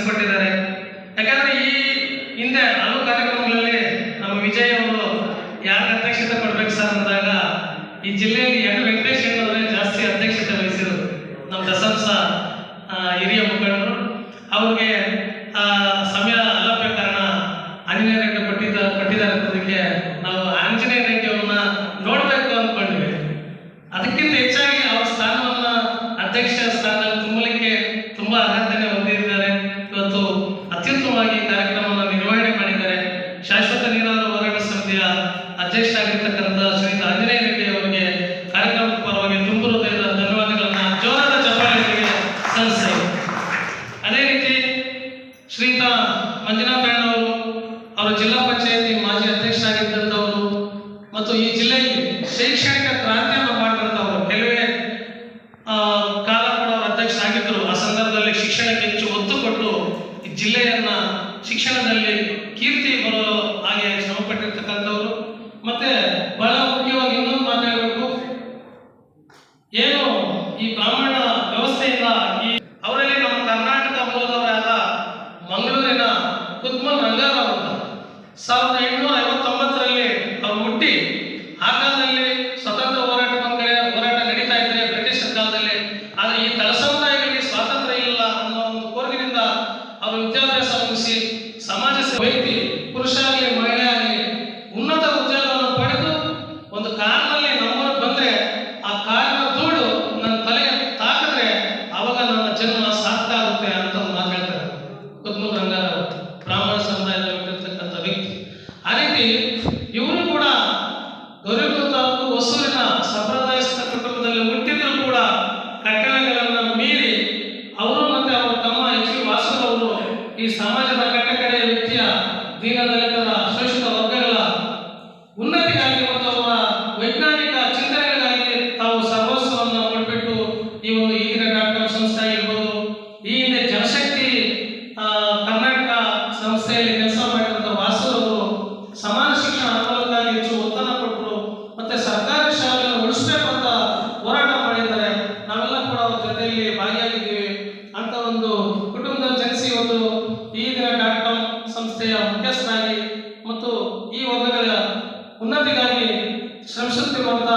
ತಿಳಿಸಿಕೊಟ್ಟಿದ್ದಾರೆ. ಯಾಕಂದ್ರೆ ಈ ಹಿಂದೆ ಹಲವು ಕಾರ್ಯಕ್ರಮಗಳಲ್ಲಿ ನಮ್ಮ ವಿಜಯ್ ಅವರು ಯಾರು ಅಧ್ಯಕ್ಷತೆ ಕೊಡ್ಬೇಕು ಸರ್ ಅಂದಾಗ ಈ ಜಿಲ್ಲೆಯಲ್ಲಿ ಎನ್ ವೆಂಕಟೇಶ್ ಅವರೇ ಜಾಸ್ತಿ ಅಧ್ಯಕ್ಷತೆ ವಹಿಸಿದರು. ನಮ್ಮ ದಸಂಸ ಹಿರಿಯ ಮುಖಂಡರು ಅವ್ರಿಗೆ ಸಮಯ ಅಲ್ಲಪ್ಪ ಕಾರಣ ಆಂಜನೇಯ ರೆಡ್ಡಿ ಕೊಟ್ಟಿದ್ದಾರೆ ಅನ್ನೋದಕ್ಕೆ ನಾವು ಆಂಜನೇಯ ರೆಡ್ಡಿ ಅವ್ರನ್ನ ನೋಡ್ಬೇಕು ಅಂದ್ಕೊಂಡ್ವಿ. ಅದಕ್ಕಿಂತ ಹೆಚ್ಚಾಗಿ ಅವ್ರ ಸ್ಥಾನವನ್ನ ಅಧ್ಯಕ್ಷ ಸ್ಥಾನ ತುಂಬಲಿಕ್ಕೆ ತುಂಬಾ ಅರ್ಹತೆ ಹೊಂದಿದ್ದಾರೆ. ಇವತ್ತು ಅತ್ಯುತ್ತಮವಾಗಿ ಕಾರ್ಯಕ್ರಮವನ್ನು ನಿರ್ವಹಣೆ ಮಾಡಿದ್ದಾರೆ. ಶಾಶ್ವತ ನೀರಾವರಿ ಹೋರಾಟ ಸಮಿತಿಯ ಅಧ್ಯಕ್ಷರಾಗಿರ್ತಕ್ಕಂಥ ಶ್ರೀಯುತ ಆಂಜನೇಯ ರೆಡ್ಡಿ ಅವರಿಗೆ ಕಾರ್ಯಕ್ರಮದ ಪರವಾಗಿ ತುಂಬ ಹೃದಯದ ಧನ್ಯವಾದಗಳನ್ನ ಜೋರಾದ ಚಪ್ಪಾಳೆಯೊಂದಿಗೆ ಸಲ್ಲಿಸ್ತೇವೆ. ಅದೇ ರೀತಿ ಶ್ರೀಯುತ ಮಂಜುನಾಥ ಅಣ್ಣವರು ಅವರು ಜಿಲ್ಲಾ ಪಂಚಾಯತಿ ಮಾಜಿ ಅಧ್ಯಕ್ಷರಾಗಿದ್ದಂಥವರು ಮತ್ತು ಈ ಜಿಲ್ಲೆಯಲ್ಲಿ ಶೈಕ್ಷಣಿಕ ಕ್ರಾಂತಿಯನ್ನು ಮಾಡಿದಂಥವರು. ಕೆಲವೇ ಕಾಲ ಕೂಡ ಅವರು ಅಧ್ಯಕ್ಷರಾಗಿದ್ದರು. ಆ ಸಂದರ್ಭದಲ್ಲಿ ಶಿಕ್ಷಣಕ್ಕೆ ಹೆಚ್ಚು ಒತ್ತು ಕೊಟ್ಟು ಈ ಜಿಲ್ಲೆಯನ್ನ ಶಿಕ್ಷಣದಲ್ಲಿ ಕೀರ್ತಿ ಬರೋ ಹಾಗೆ ಶ್ರಮಪಟ್ಟಿರ್ತಕ್ಕಂಥವ್ರು. ಮತ್ತೆ ಬಹಳ ಮುಖ್ಯವಾಗಿ ಇನ್ನೊಂದು ಮಾತಾಡಬೇಕು, ಏನು ಈ ಬ್ರಾಹ್ಮಣ ವ್ಯವಸ್ಥೆಯಿಂದ ಅವರಲ್ಲಿ ನಮ್ಮ ಕರ್ನಾಟಕ ಮೂಲದವರಾದ ಮಂಗಳೂರಿನ ಕುದ್ಮಲ್ ರಂಗಾರಾವ್ ಅಂತ 1859ರಲ್ಲಿ ಅವ್ರು ಹುಟ್ಟಿ ಆ ಕಾಲದಲ್ಲಿ ಸ್ವತಂತ್ರ ಹೋರಾಟ ಹೋರಾಟ ನಡೀತಾ ಇದ್ರೆ ಬ್ರಿಟಿಷರ ಕಾಲದಲ್ಲಿ. ಆದರೆ ಈ ತಳ ಸಮುದಾಯಗಳಿಗೆ ಸ್ವಾತಂತ್ರ್ಯ ಇಲ್ಲ ಅನ್ನೋ ಒಂದು ಕೋರಿಕೆಯಿಂದ ಅವರು ವಿದ್ಯಾಭ್ಯಾಸ ಮುಗಿಸಿ ಸಮಾಜ ವ್ಯಕ್ತಿ ಪುರುಷ ಆಗಲಿ ಮಹಿಳೆ ಆಗಲಿ ಉನ್ನತ ಉದ್ಯೋಗವನ್ನು ಪಡೆದು ಒಂದು ಕಾರಿನಲ್ಲಿ ನಮ್ಮೂರಿಗೆ ಬಂದ್ರೆ ಆ ಕಾರಿನ ಧೂಳು ನನ್ನ ತಲೆಗೆ ತಾಕಿದ್ರೆ ಅವಾಗ ನನ್ನ ಜನ್ಮ ಸಾರ್ಥಕ ಆಗುತ್ತೆ ಅಂತ ಒಂದು ಮಾತು ಹೇಳ್ತಾರೆ ಕುದ್ಮಲ್ ರಂಗಾರಾವ್, ಬ್ರಾಹ್ಮಣ ಸಮುದಾಯದಲ್ಲಿ ಹುಟ್ಟಿರ್ತಕ್ಕಂಥ ವ್ಯಕ್ತಿ. ಆ ರೀತಿ ಇವರು ಕೂಡ ಗೌರಿಬಿದನೂರು ತಾಲೂಕು ಹೊಸೂರಿನ ಸಂಪ್ರದಾಯಸ್ಥ ಕುಟುಂಬದಲ್ಲಿ ಹುಟ್ಟಿದ್ರು ಕೂಡ ಕಟ್ಟಳೆಗಳನ್ನು ಮೀರಿ ಅವರು ಮತ್ತೆ ಅವರ ತಮ್ಮ ಎಚ್ ವಿ ವಾಸು ಅವರು ಈ ಸಮಾಜದ ಕಟ್ಟಕಡೆಯ ವ್ಯಕ್ತಿಯ ದೀನದಲಿತರ ಶೋಷಿತ ವರ್ಗಗಳ ಉನ್ನತಿಗಾಗಿ ಮತ್ತು ಅವರ ವೈಜ್ಞಾನಿಕ ಚಿಂತನೆಗಳಿಗಾಗಿ ತಾವು ಸರ್ವಸ್ವವನ್ನು ಕೊಟ್ಬಿಟ್ಟು ಈ ಒಂದು ಈಗಿನ ಡಾಕ್ಟರ್ ಸಂಸ್ಥೆ ಆಗಿರ್ಬೋದು, ಈ ಹಿಂದೆ ಜನಶಕ್ತಿ ಕರ್ನಾಟಕ ಸಂಸ್ಥೆಯಲ್ಲಿ ಕೆಲಸ ಮಾಡಿದಂಥ ವಾಸು ಅವರು ಸಮಾನ ಶಿಕ್ಷಣ ಅನುಕೂಲಕ್ಕಾಗಿ ಹೆಚ್ಚು ಒತ್ತನ್ನು ಕೊಟ್ಟರು. ಮತ್ತೆ ಸರ್ಕಾರಿ ಶಾಲೆಯನ್ನು ಉಳಿಸಬೇಕು ಅಂತ ಹೋರಾಟ ಮಾಡಿದ್ದಾರೆ. ನಾವೆಲ್ಲ ಕೂಡ ಅವ್ರ ಜೊತೆಯಲ್ಲಿ ಭಾಗಿಯಾಗಿದ್ದೀವಿ ಅಂತ ಒಂದು ಕುಟುಂಬದ ಜನಿಸಿ ಇವತ್ತು ಈ ದಿನ ಡಾಕ್ಟರ್ ಸಂಸ್ಥೆಯ ಮುಖ್ಯಸ್ಥರಾಗಿ ಮತ್ತು ಈ ವರ್ಗಗಳ ಉನ್ನತಿಗಾಗಿ ಶ್ರಮಿಸುತ್ತಿರುವಂತ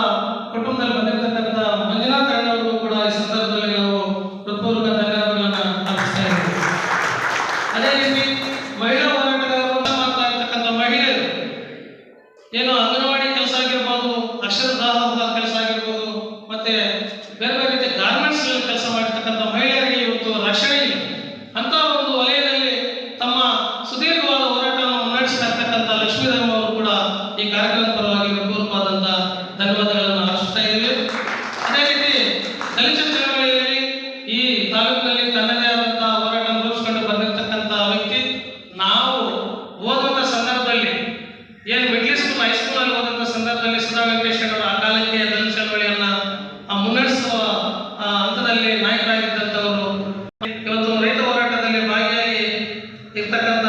ಕುಟುಂಬದಲ್ಲಿ ಬಂದಿರತಕ್ಕಂಥ ಮಂಜುನಾಥ ಅಣ್ಣವರು ಕೂಡ ಈ ಸಂದರ್ಭದಲ್ಲಿ ನಾವು ಹೃತ್ಪೂರ್ವಕ ಧನ್ಯವಾದಗಳನ್ನ ಅರ್ಪಿಸ್ತಾ ಇದ್ದೀವಿ. ಅದೇ ರೀತಿ ಮಹಿಳಾ ಹೋರಾಟಗಾರರು ಮಾಡ್ತಾ ಇರ್ತಕ್ಕಂಥ ಮಹಿಳೆಯರು ಏನು ಅಂಗನವಾಡಿ ಕೆಲಸ ಆಗಿರ್ಬೋದು, ಅಕ್ಷರದಾಹ ಕೆಲಸ ಆಗಿರ್ಬೋದು, ಮತ್ತೆ ಬೇರೆ ಬೇರೆ ರೀತಿ ಗಾರ್ಮೆಂಟ್ಸ್ ಕೆಲಸ ಮಾಡಿರ್ತಕ್ಕಂಥ ಮಹಿಳೆಯರಿಗೆ ಇವತ್ತು ರಕ್ಷಣೆ ಇಲ್ಲ ಅಂತ ಒಂದು ವಲಯದಲ್ಲಿ ತಮ್ಮ ಸುದೀರ್ಘವಾದ ಹೋರಾಟವನ್ನು ಮುನ್ನಡೆಸ್ತಾ ಇರ್ತಕ್ಕಂಥ ಲಕ್ಷ್ಮೀಧರ್ಮ ಅವರು ಕೂಡ ಈ ಕಾರ್ಯಕ್ರಮದ ಪರವಾಗಿ ಹೃತ್ಪೂರ್ವಕವಾದಂಥ ಧನ್ಯವಾದಗಳನ್ನು ಅರ್ಪಿಸ್ತಾ ಇದ್ದೀವಿ. ಅದೇ ರೀತಿ ದಲಿತ ಚಳವಳಿಯಲ್ಲಿ ಈ ತಾಲೂಕಿನಲ್ಲಿ ತನ್ನದೇ ಆದಂತಹ ಹೋರಾಟ ರೂಪಿಸಿಕೊಂಡು ಬಂದಿರತಕ್ಕಂಥ ವ್ಯಕ್ತಿ. ನಾವು ಓದುವಂಥ ಸಂದರ್ಭದಲ್ಲಿ ಏನು ಮಿಡ್ಲ್ ಸ್ಕೂಲ್ ಹೈಸ್ಕೂಲ್ ಅಲ್ಲಿ ಓದುವಂಥ ಸಂದರ್ಭದಲ್ಲಿ ಸುಧಾ ವೆಂಕಟೇಶ್ ಅವರು ಆ ಕಾಲಕ್ಕೆ ದಲಿತ ಚಳವಳಿಯನ್ನ ಮುನ್ನಡೆಸುವ ಹಂತದಲ್ಲಿ ನಾಯಕರಾಗಿದ್ದಂಥವರು. ಇವತ್ತು ರೈತ ಹೋರಾಟದಲ್ಲಿ ಭಾಗಿಯಾಗಿ ಇರ್ತಕ್ಕಂಥ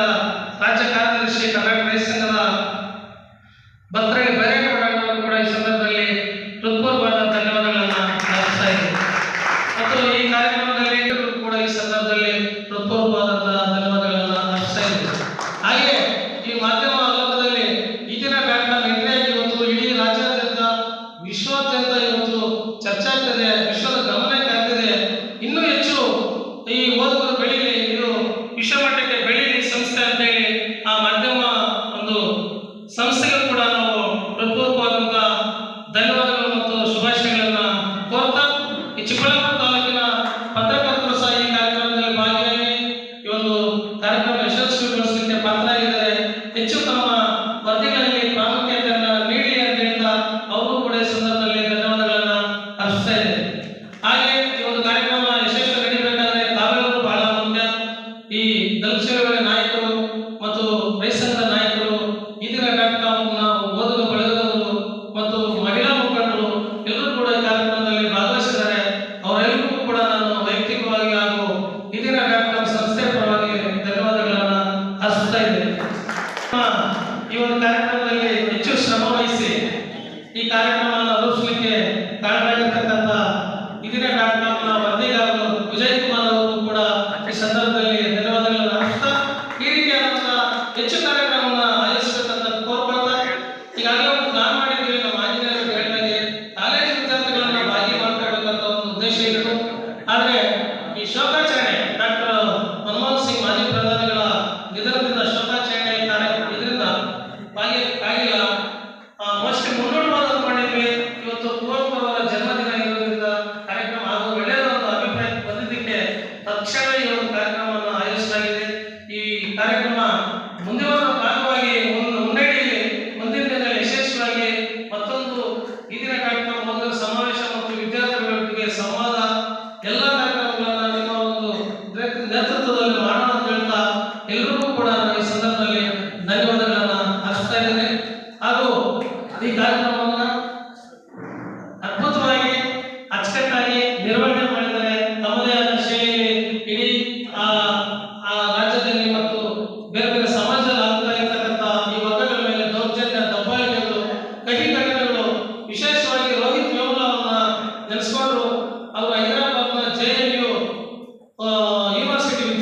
ರಾಜ್ಯ ಕಾರ್ಯದರ್ಶಿ ಕರ್ನಾಟಕ ರೈತ ಸಂಘದ ಭದ್ರಳ್ಳಿ ಬೈರೇಗೌಡರು ಕೂಡ ಈ ಸಂದರ್ಭದಲ್ಲಿ ಹೃತ್ಪೂರ್ವವಾದ ಧನ್ಯವಾದಗಳನ್ನು ಅರ್ಪಿಸ್ತಾ ಇದ್ದೀವಿ. ಮತ್ತು ಈ ಕಾರ್ಯಕ್ರಮದಲ್ಲಿ ಕೂಡ ಈ ಸಂದರ್ಭದಲ್ಲಿ ಹೃತ್ಪೂರ್ವವಾದಂತಹ ಧನ್ಯವಾದಗಳನ್ನು ಅರ್ಪಿಸ್ತಾ ಇದ್ದೀವಿ. ಹಾಗೆ ಈ ಮಾಧ್ಯಮ ಲೋಕದಲ್ಲಿ ಈಗಿನ ಡಾಕ್ಟರ್ ಎಂಟ್ರಿಯಾಗಿ ಇವತ್ತು ಇಡೀ ರಾಜ್ಯಾದ್ಯಂತ ವಿಶ್ವಾದ್ಯಂತ ಇವತ್ತು ಚರ್ಚೆ ಆಗ್ತದೆ, ವಿಶ್ವದ ಗಮನಕ್ಕೆ ಆಗ್ತದೆ. ಇನ್ನೂ ಹೆಚ್ಚು ಈ ಓದುಗರು ಬೆಳೀಲಿ, ಇದು ವಿಶ್ವಮಟ್ಟಕ್ಕೆ ಬೆಳೀಲಿ ಸಂಸ್ಥೆ ಅಂತ ಹೇಳಿ ಆ ಮಾಧ್ಯಮ ಒಂದು ಸಂಸ್ಥೆಗೂ ಕೂಡ ನಾವು ಹೃತ್ಪೂರ್ವಕವಾದಂಥ ಧನ್ಯವಾದಗಳು ಮತ್ತು ಶುಭಾಶಯಗಳನ್ನ ಕೋರ್ತಾ ಈ ಚಿಕ್ಕಬಳ್ಳಾಪುರ ತಾಲೂಕಿನ ಪತ್ರಕರ್ತರು ಸಹ ಈ ಕಾರ್ಯಕ್ರಮದಲ್ಲಿ ಭಾಗಿಯಾಗಿ ಈ ಒಂದು ಕಾರ್ಯಕ್ರಮ ಯಶಸ್ವಿಗೊಳಿಸಲಿಕ್ಕೆ ಪಾತ್ರರಾಗಿದ್ದಾರೆ. ಹೆಚ್ಚು ತಮ್ಮ ವರದಿಗಳಲ್ಲಿ ಪ್ರಾಮುಖ್ಯತೆಯನ್ನು ನೀಡಿ ಅಂತ ಹೇಳ್ತಾ ಅವರು ಕೂಡ ಈ ಸಂದರ್ಭದಲ್ಲಿ ಧನ್ಯವಾದಗಳನ್ನ ಅರ್ಪಿಸ್ತಾ ಇದ್ದಾರೆ. ಹಾಗೆ ಈ ಒಂದು ಕಾರ್ಯಕ್ರಮ ಯಶಸ್ವಿ ನಡೀಬೇಕಾದ್ರೆ ತಾವೆಲ್ಲರೂ ಬಹಳ ಮುಖ್ಯ. ಈ ದಲಿತ ಚಳವಳಿ ನಾಯಕರು ಮತ್ತು ರೈತ ಸಂಘದ ನಾಯಕರು, ಈ ದಿನ ಡಾಕ್ಟರ್ ನಾವು ಓದುಗ ಬಳಗದವರು ಮತ್ತು ಮಹಿಳಾ ಮುಖಂಡರು ಎಲ್ಲರೂ ಕೂಡ ಈ ಕಾರ್ಯಕ್ರಮದಲ್ಲಿ ಭಾಗವಹಿಸಿದ್ದಾರೆ. ಅವರೆಲ್ಲರಿಗೂ ಕೂಡ ನಾನು ವೈಯಕ್ತಿಕವಾಗಿ ಹಾಗೂ ಈ ದಿನ ಡಾಕ್ಟರ್ ಸಂಸ್ಥೆ ಪರವಾಗಿ ಧನ್ಯವಾದಗಳನ್ನ ಅರ್ಪಿಸ್ತಾ ಇದ್ದೇನೆ. ಈ ಒಂದು ಕಾರ್ಯಕ್ರಮದಲ್ಲಿ ಹೆಚ್ಚು ಶ್ರಮ ವಹಿಸಿ ಈ ಕಾರ್ಯಕ್ರಮವನ್ನು ರೂಪಿಸಲಿಕ್ಕೆ ಕಾರಣವಾಗಿರ್ತಕ್ಕಂಥ ಈ ದಿನ ಡಾಕ್ಟರ್ ವರದಿಗಾರರು ವಿಜಯ್ ಕುಮಾರ್ ಅವರು ಕೂಡ ಈ ಸಂದರ್ಭದಲ್ಲಿ ಧನ್ಯವಾದಗಳನ್ನು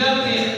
ವಿದ್ಯಾರ್ಥಿ